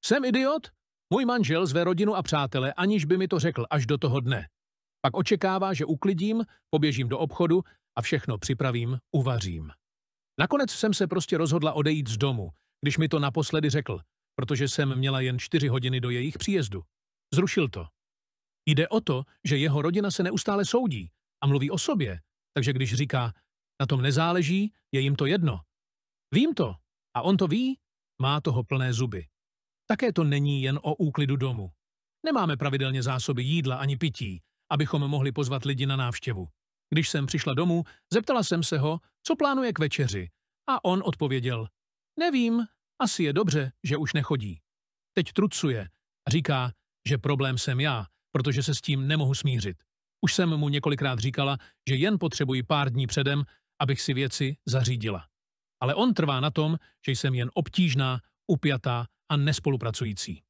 Jsem idiot? Můj manžel zve rodinu a přátele, aniž by mi to řekl až do toho dne. Pak očekává, že uklidím, poběžím do obchodu a všechno připravím, uvařím. Nakonec jsem se prostě rozhodla odejít z domu, když mi to naposledy řekl, protože jsem měla jen 4 hodiny do jejich příjezdu. Zrušil to. Jde o to, že jeho rodina se neustále soudí a mluví o sobě, takže když říká, na tom nezáleží, je jim to jedno. Vím to a on to ví, má toho plné zuby. Také to není jen o úklidu domu. Nemáme pravidelně zásoby jídla ani pití, abychom mohli pozvat lidi na návštěvu. Když jsem přišla domů, zeptala jsem se ho, co plánuje k večeři. A on odpověděl, nevím, asi je dobře, že už nechodí. Teď trucuje a říká, že problém jsem já, protože se s tím nemohu smířit. Už jsem mu několikrát říkala, že jen potřebuji pár dní předem, abych si věci zařídila. Ale on trvá na tom, že jsem jen obtížná, upjatá a nespolupracující.